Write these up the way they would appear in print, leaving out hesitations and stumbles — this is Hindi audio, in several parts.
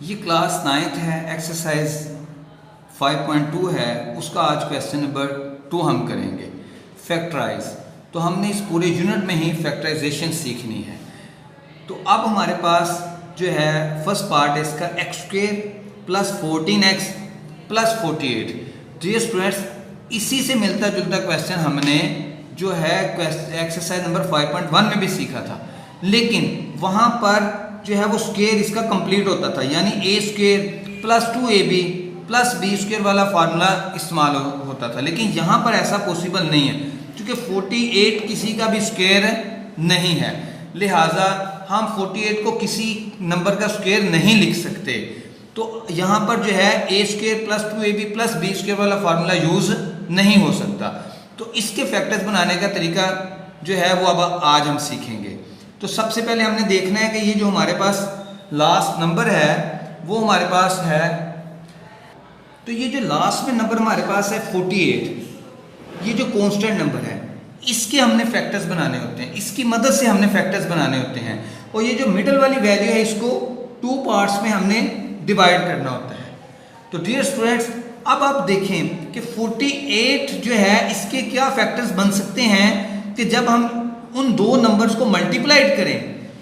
ये क्लास 9th है, एक्सरसाइज 5.2 है। उसका आज क्वेश्चन नंबर 2 हम करेंगे फैक्टराइज। तो हमने इस पूरे यूनिट में ही फैक्टराइजेशन सीखनी है। तो अब हमारे पास जो है फर्स्ट पार्ट है इसका x square plus 14x plus 48। Dear students, इसी से मिलता जुलता क्वेश्चन हमने जो है एक्सरसाइज नंबर 5.1 में भी सीखा था, लेकिन वहाँ पर जो है वो स्क्वेयर इसका कंप्लीट होता था, यानी A square plus 2ab plus B square वाला फार्मूला इस्तेमाल होता था। लेकिन यहाँ पर ऐसा पॉसिबल नहीं है, क्योंकि 48 किसी का भी स्क्वेयर नहीं है, लिहाजा हम 48 को किसी नंबर का स्क्वेयर नहीं लिख सकते। तो यहाँ पर जो है A square plus 2ab plus B square वाला फार्मूला यूज नहीं हो सकता। तो इसके फैक्टर्स बनाने का तरीका जो है वो अब आज हम सीखेंगे। तो सबसे पहले हमने देखना है कि ये जो हमारे पास लास्ट नंबर है वो हमारे पास है, तो ये जो लास्ट में नंबर हमारे पास है 48, ये जो कांस्टेंट नंबर है इसके हमने फैक्टर्स बनाने होते हैं, इसकी मदद से हमने फैक्टर्स बनाने होते हैं। और ये जो मिडल वाली वैल्यू है इसको 2 पार्ट्स में हमने डिवाइड करना होता है। तो डियर स्टूडेंट्स, अब आप देखें कि 48 जो है इसके क्या फैक्टर्स बन सकते हैं कि जब हम उन दो नंबर्स को मल्टीप्लाइड करें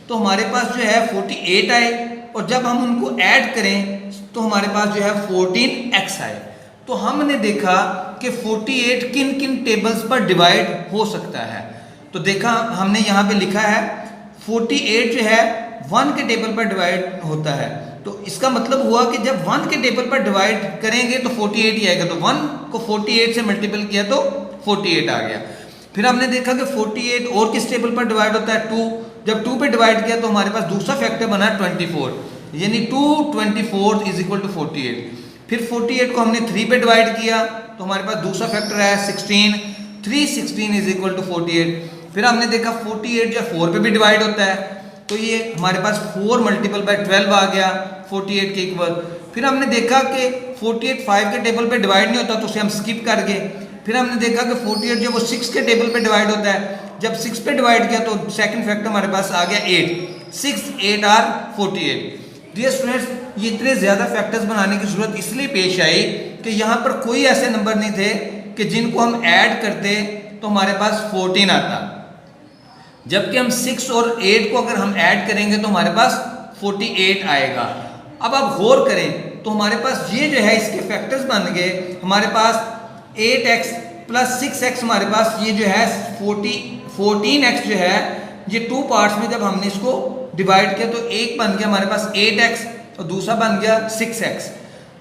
तो हमारे पास जो है 48 आए, और जब हम उनको ऐड करें तो हमारे पास जो है 14x आए। तो हमने देखा कि 48 किन किन टेबल्स पर डिवाइड हो सकता है। तो देखा हमने यहाँ पे लिखा है 48 जो है 1 के टेबल पर डिवाइड होता है। तो इसका मतलब हुआ कि जब 1 के टेबल पर डिवाइड करेंगे तो 48 ही आएगा। तो 1 को 48 से मल्टीपल किया तो 48 आ गया। फिर हमने देखा कि 48 और किस टेबल पर डिवाइड होता है, 2। जब 2 पे डिवाइड किया तो हमारे पास दूसरा फैक्टर बना 24, यानी 2 24 इज इक्वल टू 48। फिर 48 को हमने 3 पे डिवाइड किया तो हमारे पास दूसरा फैक्टर है 16, 3 16 इज इक्वल टू 48। फिर हमने देखा 48 जो 4 पे भी डिवाइड होता है, तो ये हमारे पास 4 मल्टीपल बाय 12 आ गया 48 के इक्वल। फिर हमने देखा कि 48 5 के टेबल पे डिवाइड नहीं होता तो उसे हम स्किप कर गए। फिर हमने देखा कि 48 जो वो 6 के टेबल पे डिवाइड होता है, जब 6 पे डिवाइड किया तो सेकंड फैक्टर हमारे पास आ गया 8, 6 8 आर 48। डियर स्टूडेंट्स, ये इतने ज़्यादा फैक्टर्स बनाने की जरूरत इसलिए पेश आई कि यहाँ पर कोई ऐसे नंबर नहीं थे कि जिनको हम ऐड करते तो हमारे पास 14 आता, जबकि हम 6 और 8 को अगर हम ऐड करेंगे तो हमारे पास 48 आएगा। अब आप गौर करें तो हमारे पास ये जो है इसके फैक्टर्स बन गए। हमारे पास 8x प्लस 6x, हमारे पास ये जो है 14x जो है ये 2 पार्ट्स में जब हमने इसको डिवाइड किया तो एक बन गया हमारे पास 8x और दूसरा बन गया 6x।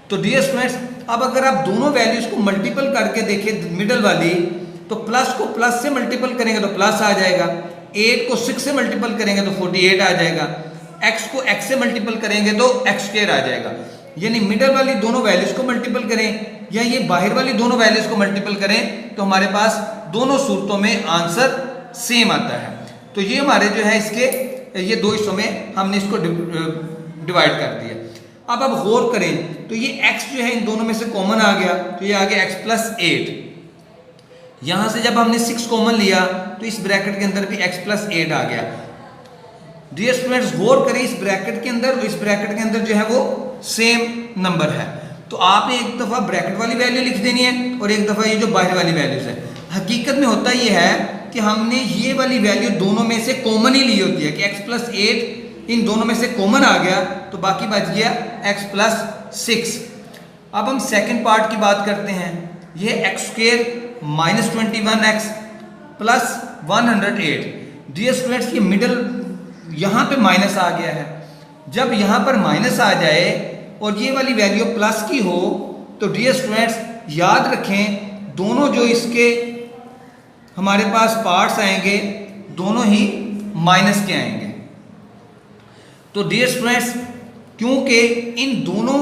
तो डियर स्टूडेंट्स, अब अगर आप दोनों वैल्यूज को मल्टीपल करके देखें मिडल वाली, तो प्लस को प्लस से मल्टीपल करेंगे तो प्लस आ जाएगा, 8 को 6 से मल्टीपल करेंगे तो 48 आ जाएगा, x को x से मल्टीपल करेंगे तो x स्क्वायर आ जाएगा। यानी मिडल वाली दोनों वैल्यूज को मल्टीपल करें या ये बाहर वाली दोनों वैल्यूज को मल्टीपल करें तो हमारे पास दोनों सूरतों में आंसर सेम आता है। तो ये हमारे जो है इसके ये दो हिस्सों में हमने इसको डिवाइड कर दिया। अब आप गौर करें तो ये x जो है इन दोनों में से कॉमन आ गया, तो ये आ गया x प्लस 8। यहां से जब हमने 6 कॉमन लिया तो इस ब्रैकेट के अंदर भी x प्लस 8 आ गया। डियर स्टूडेंट्स, गौर करें इस ब्रैकेट के अंदर और इस ब्रैकेट के अंदर जो है वो सेम नंबर है। तो आपने एक दफा ब्रैकेट वाली वैल्यू लिख देनी है और एक दफा ये जो बाहर वाली वैल्यूज है। हकीकत में होता ये है कि हमने ये वाली वैल्यू दोनों में से कॉमन ही ली होती है कि x प्लस 8 इन दोनों में से कॉमन आ गया तो बाकी बच गया x प्लस 6। अब हम सेकंड पार्ट की बात करते हैं। ये x square minus 21x plus 108। Dear students, ये मिडल यहाँ पे माइनस आ गया है। जब यहाँ पर माइनस आ जाए और ये वाली वैल्यू प्लस की हो तो डियर स्टूडेंट्स याद रखें दोनों जो इसके हमारे पास पार्ट्स आएंगे दोनों ही माइनस के आएंगे। तो डियर स्टूडेंट्स, क्योंकि इन दोनों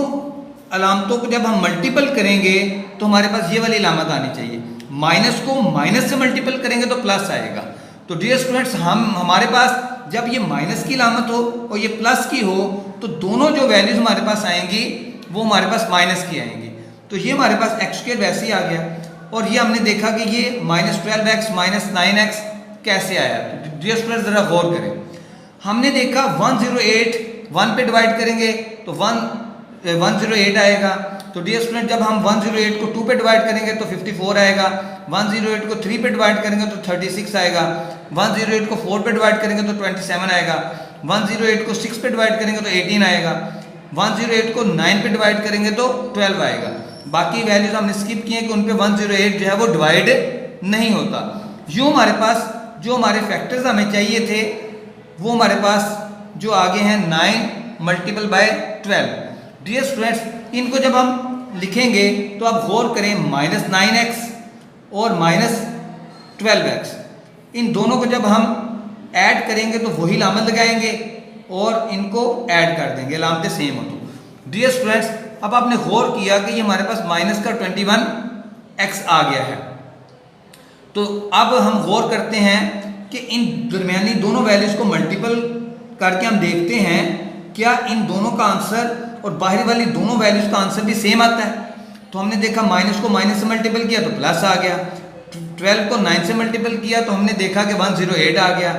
अलामतों को जब हम मल्टीपल करेंगे तो हमारे पास ये वाली अलामत आनी चाहिए, माइनस को माइनस से मल्टीपल करेंगे तो प्लस आएगा। तो डियर स्टूडेंट्स, हमारे पास जब ये माइनस की अलामत हो और ये प्लस की हो तो दोनों जो वैल्यूज हमारे पास आएंगी वो हमारे पास माइनस की आएंगी। तो ये हमारे पास x स्क्वायर वैसे ही आ गया, और ये हमने देखा कि ये -12x -9x कैसे आया। डियर स्टूडेंट्स, जरा गौर करें, हमने देखा 108 1 पे डिवाइड करेंगे तो 108 आएगा। तो डियर स्टूडेंट जब हम 108 को 2 पे डिवाइड करेंगे तो 54 आएगा, 108 को 3 पे डिवाइड करेंगे तो 36 आएगा, 108 को 4 पे डिवाइड करेंगे तो 27 आएगा, 108 को 6 पे डिवाइड करेंगे तो 18 आएगा, 108 को 9 पे डिवाइड करेंगे तो 12 आएगा। बाकी वैल्यूज हमने स्किप किए कि उन पे 108 जो है वो डिवाइड नहीं होता। यूँ हमारे पास जो हमारे फैक्टर्स हमें चाहिए थे वो हमारे पास जो आगे हैं 9 मल्टीपल बाय 12। डियर स्टूडेंट्स इनको जब हम लिखेंगे तो आप गौर करें -9x और -12x, इन दोनों को जब हम ऐड करेंगे तो वही लामत लगाएंगे और इनको ऐड कर देंगे, लामतें सेम हो तो। डियर स्टूडेंट्स अब आपने गौर किया कि ये हमारे पास माइनस का 21x आ गया है। तो अब हम गौर करते हैं कि इन दरमियानी दोनों वैल्यूज को मल्टीपल करके हम देखते हैं क्या इन दोनों का आंसर और बाहरी वाली दोनों वैल्यूज का आंसर भी सेम आता है। तो हमने देखा माइनस को माइनस से मल्टीपल किया तो प्लस आ गया, 12 को 9 से मल्टीपल किया तो हमने देखा कि 108 आ गया,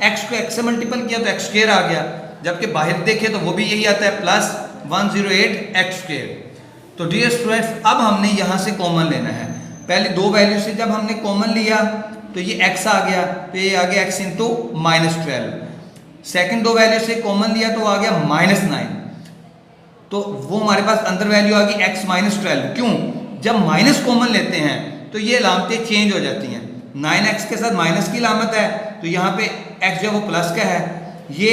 x को x से मल्टीपल किया तो x स्क्वायर आ गया, जबकि बाहर देखे तो वो भी यही आता है प्लस 108 x स्क्वायर। तो डियर स्टूडेंट्स अब हमने यहाँ से कॉमन लेना है। पहले दो वैल्यू से जब हमने कॉमन लिया तो ये x आ गया, तो ये आ गया x इंटू -12। सेकेंड दो वैल्यू से कॉमन लिया तो आ गया -9, तो वो हमारे पास अंदर वैल्यू आ गई x -12। क्यों? जब माइनस कॉमन लेते हैं तो ये लामतें चेंज हो जाती हैं। 9x के साथ माइनस की लामत है तो यहाँ पे x जो वो प्लस का है, ये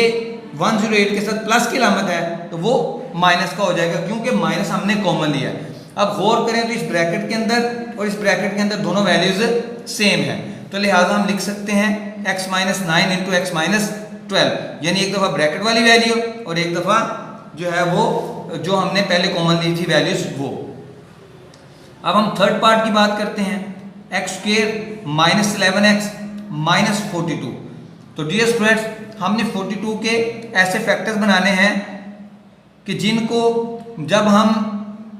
108 के साथ प्लस की लामत है तो वो माइनस का हो जाएगा क्योंकि माइनस हमने कॉमन लिया है। अब गौर करें तो इस ब्रैकेट के अंदर और इस ब्रैकेट के अंदर दोनों वैल्यूज सेम है, तो लिहाजा हम लिख सकते हैं x -9 इंटू x -12, यानी एक दफ़ा ब्रैकेट वाली वैल्यू और एक दफ़ा जो है वो जो हमने पहले कॉमन ली थी वैल्यूज वो। अब हम थर्ड पार्ट की बात करते हैं, x स्क्वायर -11x -42। तो डियर स्टूडेंट्स हमने 42 के ऐसे फैक्टर्स बनाने हैं कि जिनको जब हम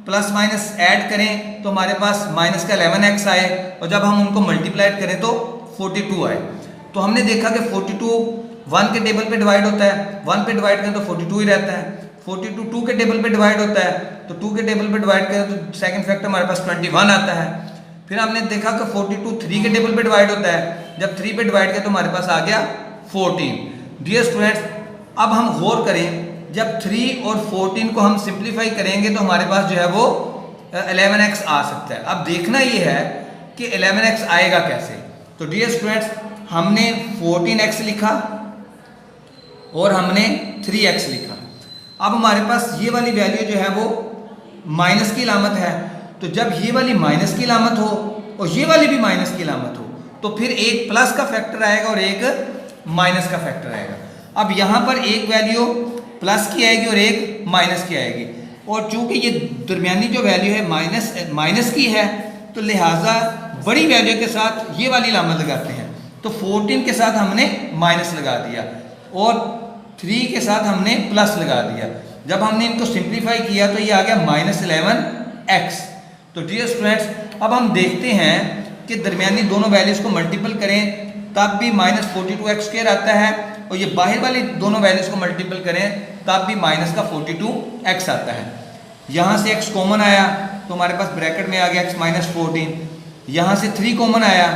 प्लस माइनस ऐड करें तो हमारे पास माइनस का 11x आए और जब हम उनको मल्टीप्लाइड करें तो 42 आए। तो हमने देखा कि 42 1 के टेबल पे डिवाइड होता है, 1 पे डिवाइड करें तो 42 ही रहता है, 42 2 के टेबल पे डिवाइड होता है तो 2 के टेबल पे डिवाइड करें तो सेकंड फैक्टर हमारे पास 21 आता है। फिर हमने देखा कि 42 3 के टेबल पे डिवाइड होता है, जब 3 पे डिवाइड किया तो हमारे पास आ गया 14। डियर स्टूडेंट्स अब हम गौर करें, जब 3 और 14 को हम सिंप्लीफाई करेंगे तो हमारे पास जो है वो 11x आ सकता है। अब देखना ये है कि 11x आएगा कैसे। तो डियर स्टूडेंट्स हमने 14x लिखा और हमने 3x लिखा। अब हमारे पास ये वाली वैल्यू जो है वो माइनस की लामत है, तो जब ये वाली माइनस की लामत हो और ये वाली भी माइनस की लामत हो तो फिर एक प्लस का फैक्टर आएगा और एक माइनस का फैक्टर आएगा। अब यहाँ पर एक वैल्यू प्लस की आएगी और एक माइनस की आएगी, और चूंकि ये दरमियानी जो वैल्यू है माइनस की है तो लिहाजा बड़ी वैल्यू के साथ ये वाली लामत लगाते हैं। तो 14 के साथ हमने माइनस लगा दिया और 3 के साथ हमने प्लस लगा दिया। जब हमने इनको सिंप्लीफाई किया तो ये आ गया -11x। तो डियर स्टूडेंट्स अब हम देखते हैं कि दरमियानी दोनों वैल्यूज को मल्टीपल करें तब भी -42x स्क्वायर आता है, और ये बाहर वाली दोनों वैल्यूज को मल्टीपल करें तब भी माइनस का 42x आता है। यहाँ से x कॉमन आया तो हमारे पास ब्रैकेट में आ गया x -14, यहाँ से 3 कॉमन आया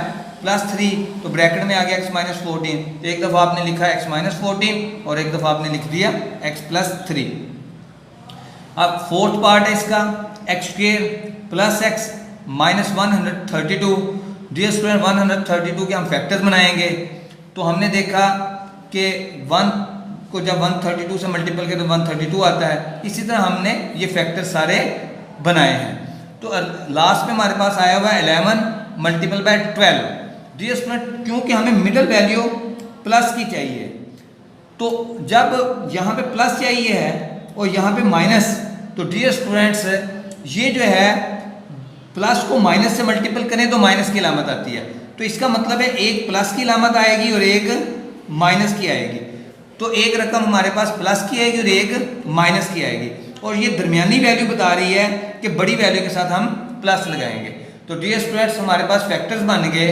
+3 तो ब्रैकेट में आ गया x -14। तो एक दफ़ा आपने लिखा x -14 और एक दफ़ा आपने लिख दिया x +3। अब फोर्थ पार्ट है इसका x square plus x -132। Dear student 132 के हम फैक्टर्स बनाएंगे। तो हमने देखा कि 1 को जब 132 से मल्टीपल किया तो 132 आता है। इसी तरह हमने ये फैक्टर सारे बनाए हैं। तो लास्ट में हमारे पास आया हुआ है 11 मल्टीपल बाय 12। डियर स्टूडेंट क्योंकि हमें मिडल वैल्यू प्लस की चाहिए, तो जब यहाँ पे प्लस चाहिए है और यहाँ पे माइनस, तो डियर स्टूडेंट्स ये जो है प्लस को माइनस से मल्टीपल करें तो माइनस की लामत आती है। तो इसका मतलब है एक प्लस की लामत आएगी और एक माइनस की आएगी। तो एक रकम हमारे पास प्लस की आएगी और एक माइनस की आएगी, और ये दरमियानी वैल्यू बता रही है कि बड़ी वैल्यू के साथ हम प्लस लगाएंगे। तो डियर स्टूडेंट्स हमारे पास फैक्टर्स बन गए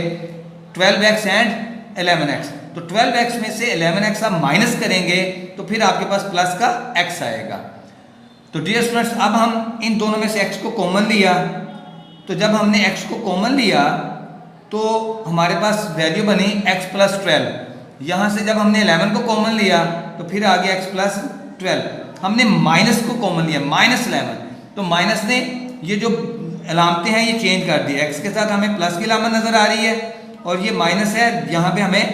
12x एंड 11x, तो 12x में से 11x आप माइनस करेंगे तो फिर आपके पास प्लस का x आएगा। तो डियर स्टूडेंट्स, अब हम इन दोनों में से x को कॉमन लिया, तो जब हमने x को कॉमन लिया तो हमारे पास वैल्यू बनी x प्लस 12। यहाँ से जब हमने 11 को कॉमन लिया तो फिर आ गया x प्लस 12। हमने माइनस को कॉमन लिया, माइनस 11, तो माइनस ने ये जो अलामतें हैं ये चेंज कर दी, x के साथ हमें प्लस की अलामत नज़र आ रही है और ये माइनस है, यहाँ पे हमें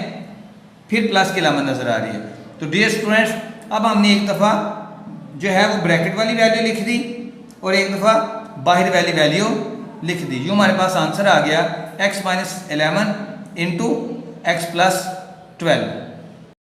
फिर प्लस की अलामत नज़र आ रही है। तो डियर स्टूडेंट्स, अब हमने एक दफ़ा जो है वो ब्रैकेट वाली वैल्यू लिख दी और एक दफ़ा बाहर वाली वैल्यू लिख दी। यूँ हमारे पास आंसर आ गया x minus 11 into x plus 12।